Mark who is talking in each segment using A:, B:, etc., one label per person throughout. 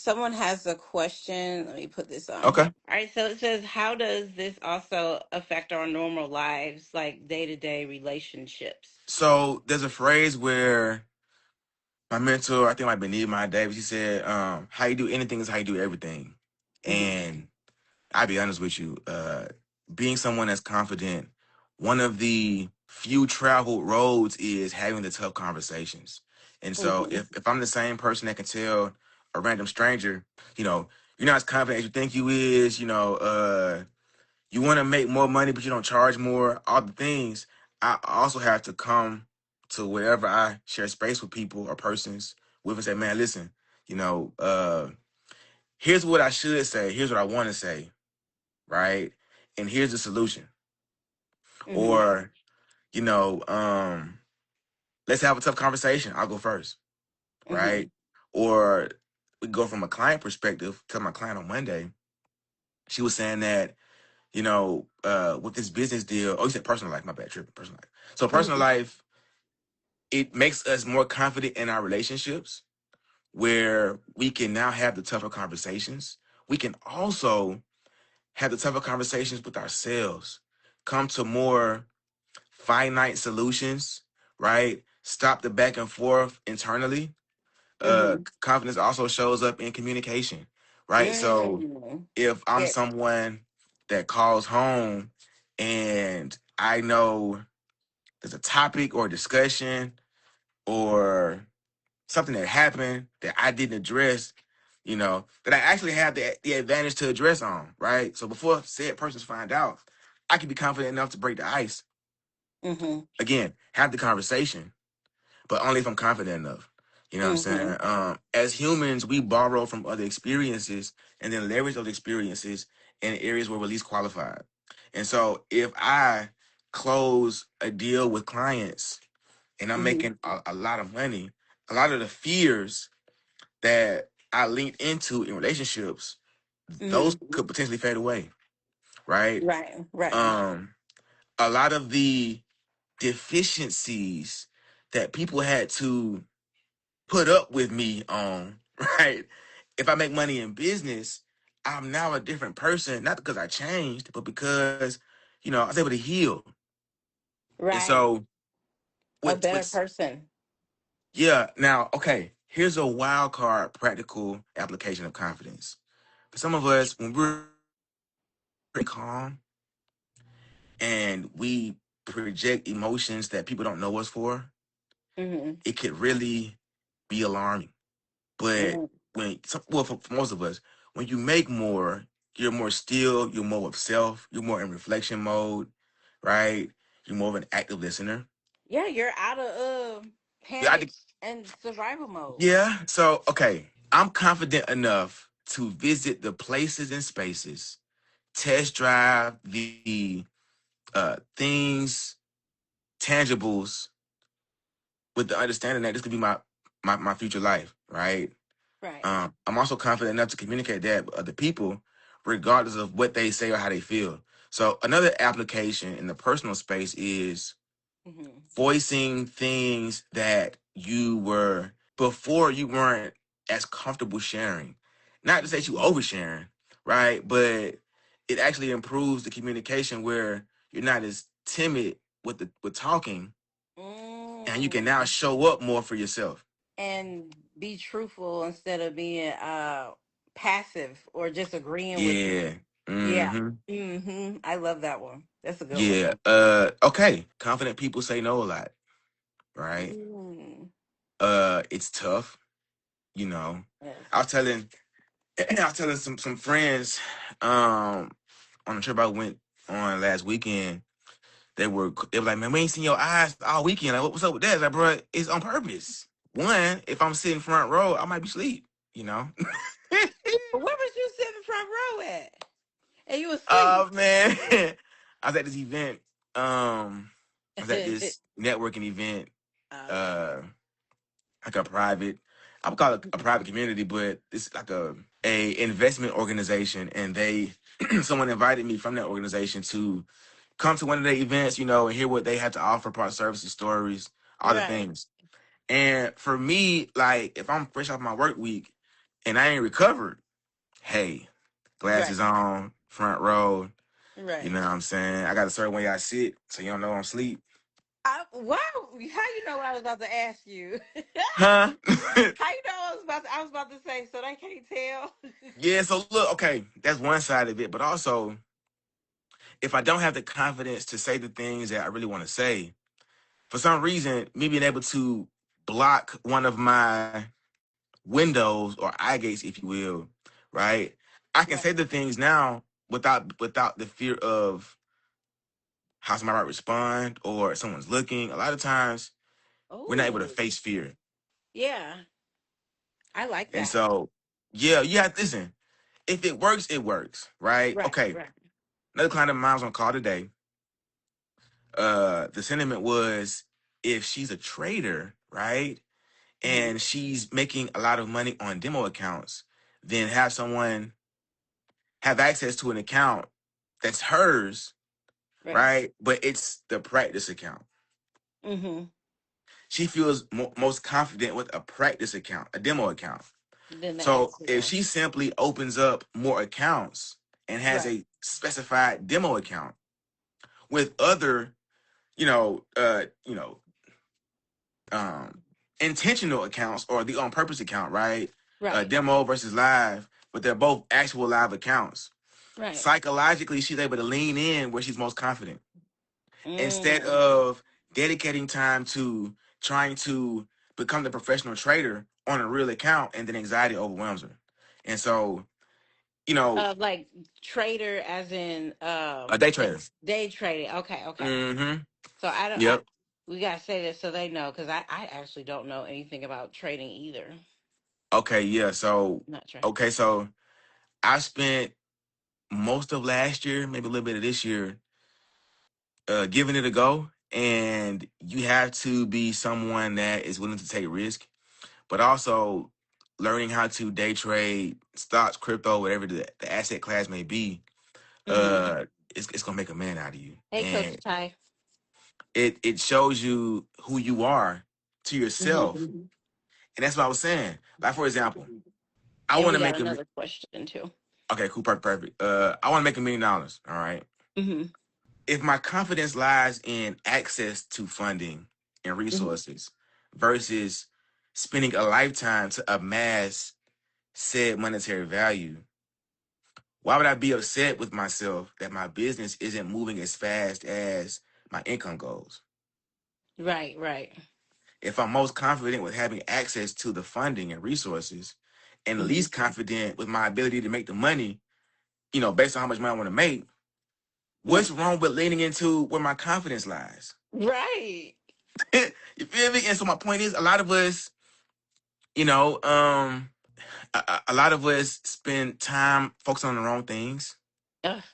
A: Someone has a question. Let me put this on.
B: Okay.
A: All right, so it says, how does this also affect our normal lives, like day-to-day relationships?
B: So there's a phrase where my mentor, I think it might be Nehemiah Davis, he said, how you do anything is how you do everything.
A: Hmm.
B: And I'll be honest with you, being someone that's confident, one of the few traveled roads is having the tough conversations. And so
A: Hmm.
B: if I'm the same person that can tell a random stranger, you know, you're not as confident as you think you is, you want to make more money, but you don't charge more, all the things, I also have to come to wherever I share space with people or persons with and say, man, listen, you know, here's what I should say. Here's what I want to say. Right. And here's the solution.
A: Hmm.
B: Or, you know, let's have a tough conversation. I'll go first.
A: Hmm.
B: Right. Or we go from a client perspective to my client on Monday. She was saying that, with this business deal, oh, you said personal life, my bad, tripping, personal life. So personal
A: Hmm.
B: life, it makes us more confident in our relationships where we can now have the tougher conversations. We can also have the tougher conversations with ourselves, come to more finite solutions, right? Stop the back and forth internally.
A: Hmm.
B: Confidence also shows up in communication, right? So
A: Mm.
B: if I'm
A: Yeah.
B: someone that calls home and I know there's a topic or discussion or something that happened that I didn't address, that I actually have the advantage to address on, right? So before said persons find out, I can be confident enough to break the ice.
A: Hmm.
B: Again, have the conversation, but only if I'm confident enough. You know what I'm
A: Hmm.
B: saying? As humans, we borrow from other experiences and then leverage those experiences in areas where we're least qualified. And so if I close a deal with clients and I'm
A: Hmm.
B: making a lot of money, a lot of the fears that I linked into in relationships,
A: Hmm.
B: those could potentially fade away, right?
A: Right. Right.
B: Um, a lot of the deficiencies that people had to put up with me on, right? If I make money in business, I'm now a different person, not because I changed, but because, I was able to heal. And
A: Right.
B: so
A: A
B: with
A: better
B: with
A: person.
B: yeah, now okay, here's a wild card practical application of confidence. For some of us, when we're calm and we project emotions that people don't know us for,
A: Hmm.
B: it could really be alarming. But
A: Hmm.
B: for most of us, when you make more, you're more still, you're more of self, you're more in reflection mode, right? You're more of an active listener.
A: Yeah, you're out of
B: Yeah,
A: panic and survival mode.
B: yeah. So, okay, I'm confident enough to visit the places and spaces, test drive the things, tangibles, with the understanding that this could be my future life, right?
A: Right.
B: I'm also confident enough to communicate that with other people, regardless of what they say or how they feel. So another application in the personal space is
A: Hmm.
B: voicing things that you were before you weren't as comfortable sharing. Not to say you oversharing, right? But it actually improves the communication where you're not as timid with talking, and you can now
A: Mm.
B: show up more for yourself.
A: And be truthful instead of being passive or just agreeing with
B: Yeah.
A: you. Yeah.
B: Mm-hmm.
A: I love that one. That's a good one.
B: Yeah. Okay. Confident people say no a lot, right?
A: Mm.
B: It's tough, you know.
A: Yes.
B: I was telling I was telling some friends on a trip I went on last weekend. They were like, man, we ain't seen your eyes all weekend. Like, what's up with that? It's like, bro, it's on purpose. One, if I'm sitting front row, I might be asleep, you know.
A: But where was you sitting front row at? And you asleep.
B: Oh man. I was at this event. I was at this networking event,
A: Okay.
B: uh like a private, I would call it a private community, but it's like a investment organization, and they someone invited me from that organization to come to one of their events, and hear what they had to offer, product services, stories, all the
A: Right.
B: things. And for me, like if I'm fresh off my work week, and I ain't recovered, hey,
A: Right.
B: glasses on, front row. You know
A: Right.
B: what I'm saying? I got a certain way I sit, so you don't know I'm asleep.
A: Wow. How you know what I was about to ask you?
B: Huh?
A: How you know I was about to say so they can't tell.
B: Yeah, so look, okay, that's one side of it. But also, if I don't have the confidence to say the things that I really want to say, for some reason, me being able to block one of my windows or eye gates, if you will, right? I can say
A: Right.
B: the things now without the fear of how somebody might respond or someone's looking. A lot of times we're not able to
A: Oh,
B: face fear.
A: yeah. I like
B: And
A: that.
B: so, yeah, you have to listen. If it works, it works, right?
A: Right.
B: Okay.
A: Right.
B: Another client of mine was on call today. The sentiment was if she's a trader, right?
A: Hmm.
B: And she's making a lot of money on demo accounts, then have someone have access to an account that's hers,
A: Right.
B: right? But it's the practice account.
A: Mm-hmm.
B: She feels most confident with a practice account, a demo account.
A: Then the
B: So
A: actual
B: if
A: one.
B: she simply opens up more accounts and has
A: Right.
B: a specified demo account with other, you know, uh, you know, um, intentional accounts or the on purpose account, right?
A: Right.
B: Demo versus live, but they're both actual live accounts.
A: Right.
B: Psychologically, she's able to lean in where she's most confident instead
A: Mm.
B: of dedicating time to trying to become the professional trader on a real account, and then anxiety overwhelms her. And so, you know,
A: Like trader as in
B: a day trader.
A: day trading. Okay, okay.
B: Mm-hmm.
A: So I don't I
B: Yep.
A: we gotta say this so they know because I actually don't know anything about trading either.
B: Okay. Yeah. So,
A: Not trading.
B: okay. So I spent most of last year, maybe a little bit of this year, giving it a go. And you have to be someone that is willing to take risk, but also learning how to day trade stocks, crypto, whatever the asset class may be.
A: Mm-hmm.
B: It's gonna make a man out of you,
A: Hey, Coach
B: and
A: Ty.
B: it shows you who you are to yourself.
A: Mm-hmm.
B: And that's what I was saying. Like for example, I
A: And
B: want
A: we
B: to
A: got
B: make
A: another question too.
B: okay, cool, perfect, perfect. I want to make $1 million. All right.
A: Mm-hmm.
B: If my confidence lies in access to funding and
A: Mm-hmm.
B: resources versus spending a lifetime to amass said monetary value, why would I be upset with myself that my business isn't moving as fast as my income goes?
A: Right, right.
B: If I'm most confident with having access to the funding and resources, and
A: Mm-hmm.
B: least confident with my ability to make the money, based on how much money I want to make, what's
A: Right.
B: wrong with leaning into where my confidence lies?
A: Right.
B: You feel me? And so my point is, a lot of us, you know, a lot of us spend time focusing on the wrong things,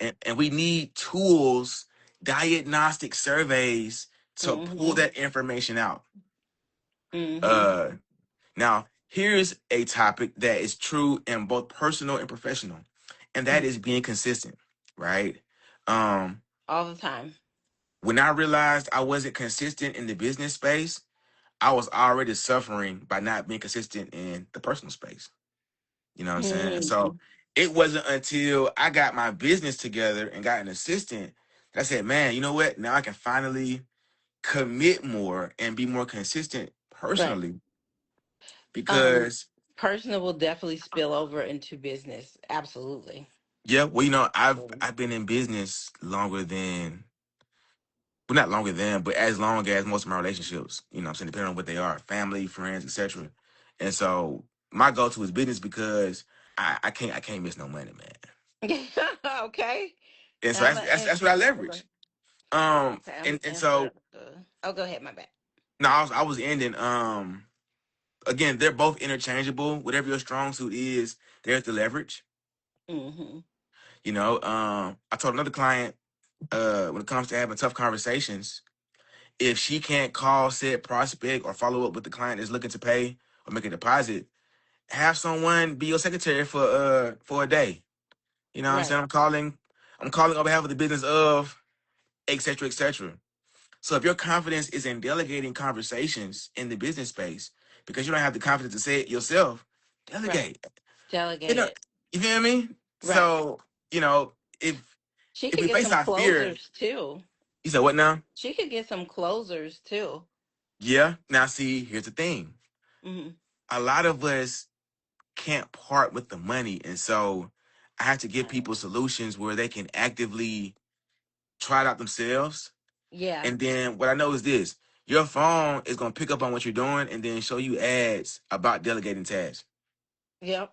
B: and we need tools, diagnostic surveys to pull
A: Mm-hmm.
B: that information out.
A: Mm-hmm.
B: Uh, Now, here's a topic that is true in both personal and professional, and that
A: Mm-hmm.
B: is being consistent, right? Um,
A: All the time.
B: when I realized I wasn't consistent in the business space, I was already suffering by not being consistent in the personal space. You know what I'm saying? And
A: Mm-hmm.
B: so it wasn't until I got my business together and got an assistant that I said, man, you know what? Now I can finally commit more and be more consistent
A: Right.
B: personally
A: Um,
B: because
A: Personal will definitely spill over into business. Absolutely.
B: yeah, well, I've been in business longer than well, not longer than, but as long as most of my relationships, I'm saying, depending on what they are, family, friends, etc. And so my go-to is business because I can't miss no money, man.
A: Okay.
B: And so
A: I'm
B: that's
A: a,
B: that's,
A: and,
B: that's what I
A: okay.
B: leverage.
A: Okay. I'm
B: And
A: answer.
B: so
A: Oh, go ahead. My bad.
B: no, I was ending. Again, they're both interchangeable. Whatever your strong suit is, there's the leverage.
A: Mm-hmm.
B: I told another client, when it comes to having tough conversations, if she can't call said prospect or follow up with the client that's looking to pay or make a deposit, have someone be your secretary for a day. You know what I'm
A: Right.
B: saying? I'm calling on behalf of the business of et cetera, et cetera. So if your confidence is in delegating conversations in the business space because you don't have the confidence to say it yourself,
A: Right.
B: delegate. You know,
A: Delegated.
B: you feel me?
A: Right.
B: So, you know, if
A: She
B: if
A: could
B: we
A: get
B: face
A: some
B: our fear,
A: closers too.
B: you said what now?
A: She could get some closers too.
B: Yeah. Now see, here's the thing.
A: Hmm.
B: A lot of us can't part with the money. And so I have to give
A: Right.
B: people solutions where they can actively try it out themselves.
A: Yeah.
B: And then what I know is this: your phone is gonna pick up on what you're doing and then show you ads about delegating tasks.
A: Yep.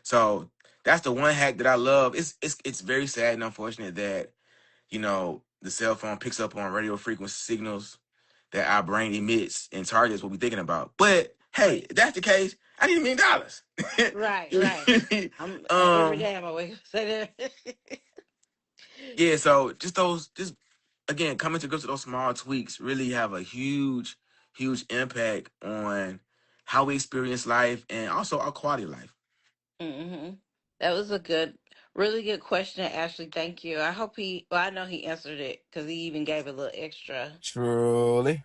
B: So that's the one hack that I love. It's very sad and unfortunate that, you know, the cell phone picks up on radio frequency signals that our brain emits and targets what we're thinking about. But hey, if that's the case, I need $1
A: Right. Right.
B: million.
A: I'm every
B: um
A: day I'm awake. Say that.
B: yeah, so just again, coming to grips with those small tweaks really have a huge impact on how we experience life and also our quality of life.
A: Hmm. That was a good, really good question, Ashley. Thank you. I hope he. Well, I know he answered it because he even gave a little extra.
C: Truly.